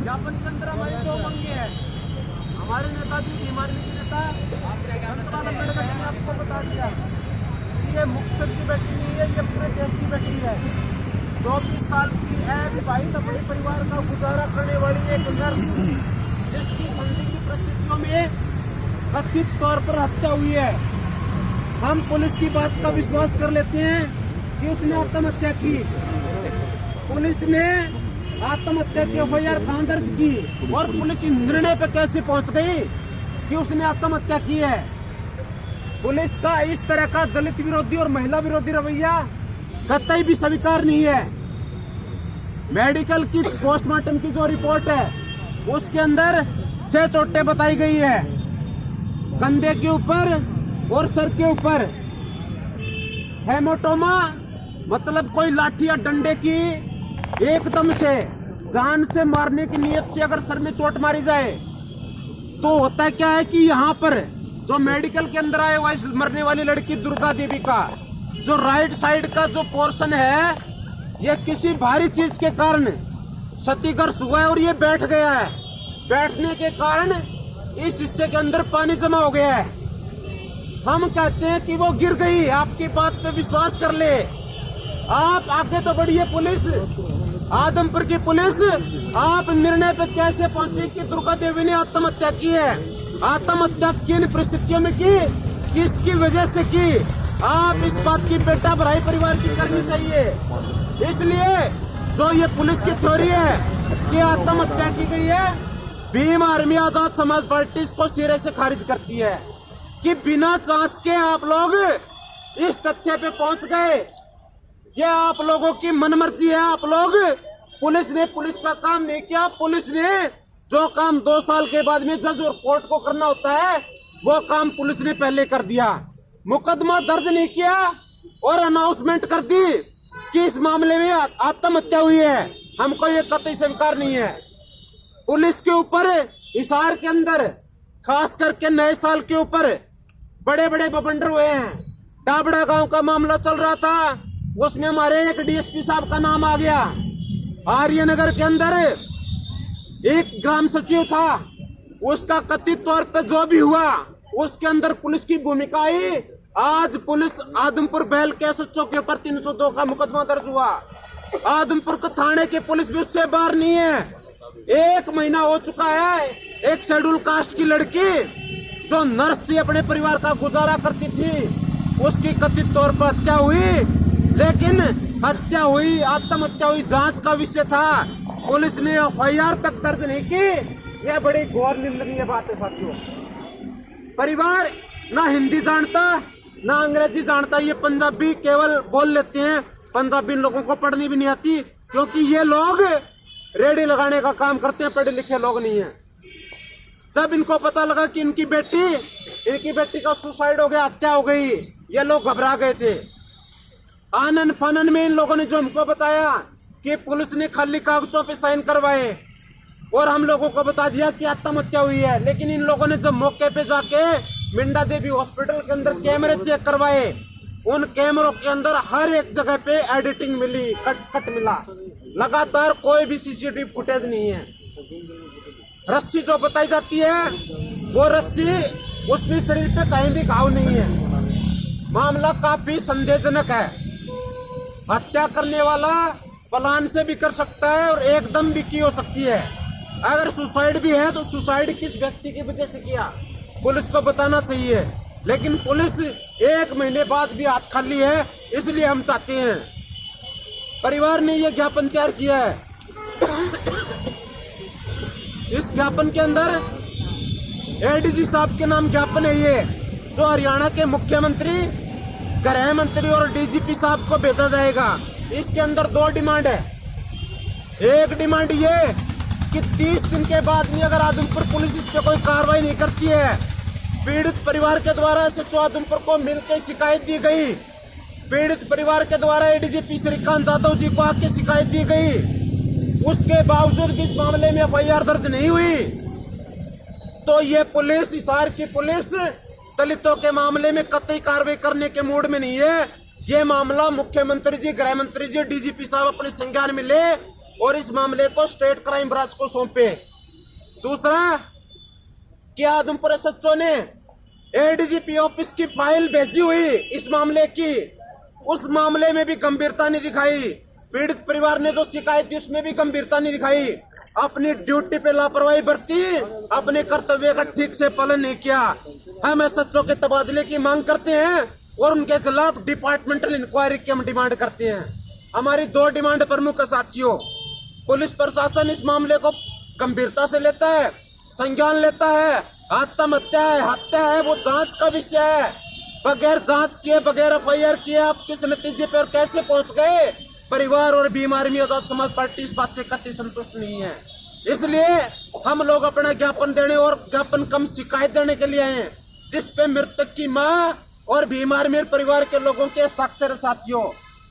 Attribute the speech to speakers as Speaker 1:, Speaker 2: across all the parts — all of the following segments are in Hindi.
Speaker 1: ज्ञापन के अंदर हमारी दो मांगे है। हमारे नेताजी भीम आर्मी के नेता संत अम्बेडकर ने आपको बता दिया कि ये मुक्तसर की बेटी नहीं है, ये पूरे देश की बेटी है। 24 साल की है, विवाहित अपने परिवार का गुजारा करने वाली एक नर्स, जिसकी संदिग्ध परिस्थितियों में कथित तौर पर हत्या हुई है। हम पुलिस की बात का विश्वास कर लेते हैं कि उसने आत्महत्या की। पुलिस ने आत्महत्या की एफआईआर कहां दर्ज की और पुलिस इस निर्णय पर कैसे पहुंच गई कि उसने आत्महत्या की है। पुलिस का इस तरह का दलित विरोधी और महिला विरोधी रवैया कतई भी स्वीकार नहीं है। मेडिकल की पोस्टमार्टम की जो रिपोर्ट है उसके अंदर 6 चोटें बताई गई है, कंधे के ऊपर और सर के ऊपर। हेमाटोमा मतलब कोई लाठी या डंडे की एकदम से जान से मारने की नियत से अगर सर में चोट मारी जाए तो होता क्या है कि यहाँ पर जो मेडिकल के अंदर आए हुआ मरने वाली लड़की दुर्गा देवी का जो राइट साइड का जो पोर्शन है ये किसी भारी चीज के कारण क्षतिग्रस्त हुआ है और ये बैठ गया है। बैठने के कारण इस हिस्से के अंदर पानी जमा हो गया है। हम कहते हैं कि वो गिर गई। आपकी बात पे विश्वास कर ले। आप आगे तो बढ़िए पुलिस, आदमपुर की पुलिस, आप निर्णय पे कैसे पहुंची कि दुर्गा देवी ने आत्महत्या की है। आत्महत्या किन परिस्थितियों में की, किसकी वजह से की, आप इस बात की बेटा भराई परिवार की करनी चाहिए। इसलिए जो ये पुलिस की थ्योरी है कि आत्महत्या की गई है, भीम आर्मी आजाद समाज पार्टी इसको सिरे से खारिज करती है कि बिना जांच के आप लोग इस तथ्य पे पहुंच गए। ये आप लोगों की मनमर्जी है। आप लोग, पुलिस ने पुलिस का काम नहीं किया। पुलिस ने जो काम 2 साल के बाद में जज और कोर्ट को करना होता है वो काम पुलिस ने पहले कर दिया। मुकदमा दर्ज नहीं किया और अनाउंसमेंट कर दी कि इस मामले में आत्महत्या हुई है। हमको ये कतई स्वीकार नहीं है। पुलिस के ऊपर हिसार के अंदर खास करके नए साल के ऊपर बड़े बड़े बवंडर हुए हैं। डाबड़ा गांव का मामला चल रहा था, उसमें हमारे एक डीएसपी साहब का नाम आ गया। आर्यनगर के अंदर एक ग्राम सचिव था, उसका कथित तौर पे जो भी हुआ उसके अंदर पुलिस की भूमिका आई। आज पुलिस आदमपुर बैल के एसएचओ के ऊपर 302 का मुकदमा दर्ज हुआ। आदमपुर के थाने की पुलिस भी उससे बाहर नहीं है। 1 महीना हो चुका है। एक शेड्यूल कास्ट की लड़की जो नर्स थी, अपने परिवार का गुजारा करती थी, उसकी कथित तौर पर हत्या हुई। लेकिन हत्या हुई, आत्महत्या हुई, जांच का विषय था। पुलिस ने एफआईआर तक दर्ज नहीं की। यह बड़ी गौर निंदनीय बात है साथियों। परिवार ना हिंदी जानता ना अंग्रेजी जानता, ये पंजाबी केवल बोल लेते हैं। पंजाबी लोगों को पढ़नी भी नहीं आती क्योंकि ये लोग रेडी लगाने का काम करते हैं, पढ़े लिखे लोग नहीं है। जब इनको पता लगा कि इनकी बेटी का सुसाइड हो गया, हत्या हो गई, ये लोग घबरा गए थे। आनन फानन में इन लोगों ने जो हमको बताया कि पुलिस ने खाली कागजों पे साइन करवाए और हम लोगों को बता दिया कि आत्महत्या हुई है। लेकिन इन लोगों ने जब मौके पे जाके मिंडा देवी हॉस्पिटल के अंदर कैमरे चेक करवाए, उन कैमरों के अंदर हर एक जगह पे एडिटिंग मिली, कट मिला। लगातार कोई भी सीसीटीवी फुटेज नहीं है। रस्सी जो बताई जाती है वो रस्सी, उसमें शरीर पे कहीं भी घाव नहीं है। मामला काफी संदेहजनक है। हत्या करने वाला पलायन से भी कर सकता है और एकदम भी की हो सकती है। अगर सुसाइड भी है तो सुसाइड किस व्यक्ति की वजह से किया, पुलिस को बताना चाहिए। लेकिन पुलिस 1 महीने बाद भी हाथ खाली है। इसलिए हम चाहते हैं, परिवार ने यह ज्ञापन तैयार किया है। इस ज्ञापन के अंदर एडीजी साहब के नाम ज्ञापन है ये, जो हरियाणा के मुख्यमंत्री, गृह मंत्री और डीजीपी साहब को भेजा जाएगा। इसके अंदर 2 डिमांड है। एक डिमांड ये कि 30 दिन के बाद भी अगर आदमपुर पुलिस इस पर कोई कार्रवाई नहीं करती है, पीड़ित परिवार के द्वारा एसएचओ आदमपुर को मिलकर शिकायत दी गई, पीड़ित परिवार के द्वारा एडीजीपी श्रीकांत यादव जी को आके शिकायत दी गई, उसके बावजूद भी इस मामले में एफआईआर दर्ज नहीं हुई, तो ये पुलिस, हिसार की पुलिस दलितों के मामले में कतई कार्रवाई करने के मूड में नहीं है। ये मामला मुख्यमंत्री जी, गृह मंत्री जी, डीजीपी साहब अपने संज्ञान में ले और इस मामले को स्टेट क्राइम ब्रांच को सौंपे। दूसरा कि आदमपुर एसएचओ ने एडीजीपी ऑफिस की फाइल भेजी हुई इस मामले की, उस मामले में भी गंभीरता नहीं दिखाई। पीड़ित परिवार ने जो शिकायत दी उसमें भी गंभीरता नहीं दिखाई। अपनी ड्यूटी पे लापरवाही बरती, अपने कर्तव्य का ठीक से पालन नहीं किया। हम एसएचओ के तबादले की मांग करते हैं और उनके खिलाफ डिपार्टमेंटल इंक्वायरी की हम डिमांड करते हैं। हमारी 2 डिमांड प्रमुख है साथियों। पुलिस प्रशासन इस मामले को गंभीरता से लेता है, संज्ञान लेता है। आत्महत्या है, हत्या है, वो जांच का विषय है। बगैर जांच किए, बगैर एफआईआर किए आप किस नतीजे पर कैसे पहुंच गए? परिवार और बीमार में आजाद समाज पार्टी इस बात से कतई संतुष्ट नहीं है। इसलिए हम लोग अपना ज्ञापन देने और ज्ञापन कम शिकायत देने के लिए आए हैं, जिस पे मृतक की मां और बीमार मेरे परिवार के लोगों के हस्ताक्षर साथियों।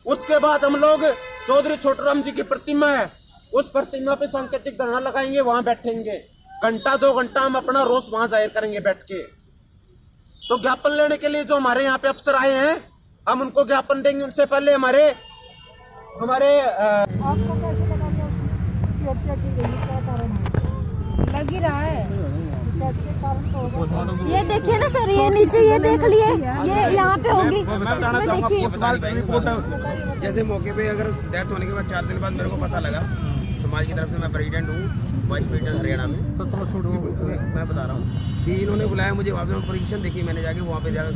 Speaker 1: उसके बाद हम लोग चौधरी छोटूराम जी की प्रतिमा है, उस प्रतिमा पे सांकेतिक धरना लगाएंगे, वहां बैठेंगे। घंटा 2 घंटा हम अपना रोष वहां जाहिर करेंगे बैठ के। तो ज्ञापन लेने के लिए जो हमारे यहाँ पे अफसर आए हैं, हम उनको ज्ञापन देंगे। उनसे पहले हमारे
Speaker 2: आपको कैसे लगा कि उसकी हत्या की गई? क्या कारण है?
Speaker 3: लग ही रहा है।
Speaker 2: कैसे कारण तो होगा?
Speaker 3: ये देखिए ना सर, ये नीचे ये देख लिए, ये यहाँ पे होगी, इसमें देखिए।
Speaker 4: जैसे मौके पे अगर डेथ होने के बाद 4 दिन बाद मेरे को पता लगा, समाज की तरफ से मैं प्रेसिडेंट हूँ, वाइस प्रेसिडेंट हरियाणा में, तो मैं बता रहा हूँ कि इन्होंने बुलाया मुझे। वहाँ पे पोजीशन देखी मैंने, जाके वहाँ पे जाकर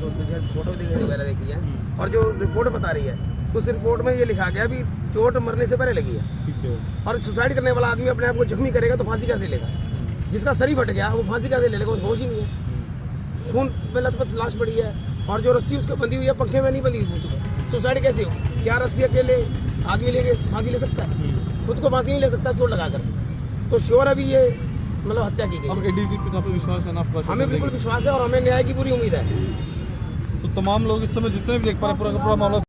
Speaker 4: फोटो वगैरह देखी है, और जो रिपोर्ट बता रही है उस रिपोर्ट में ये लिखा गया भी चोट मरने से पहले लगी है। और सुसाइड करने वाला आदमी अपने आप को जख्मी करेगा तो फांसी कैसे लेगा? जिसका शरीर फट गया वो फांसी कैसे ले लेगा? उसको होश ही नहीं है, खून में लथपथ लाश पड़ी है, और जो रस्सी उसको बंधी हुई है पंखे में नहीं बंधी हुई उसको, सुसाइड कैसे होगी? क्या रस्सी अकेले आदमी लेके फांसी ले सकता है? खुद को फांसी नहीं ले सकता चोट लगाकर। तो श्योर अभी ये मतलब हत्या की गई।
Speaker 5: अब एडीजीपी पे विश्वास है ना आपका?
Speaker 4: हमें बिल्कुल विश्वास है और हमें न्याय की पूरी उम्मीद है।
Speaker 5: तो तमाम लोग इस समय जितने भी देख पा रहे पूरा मामला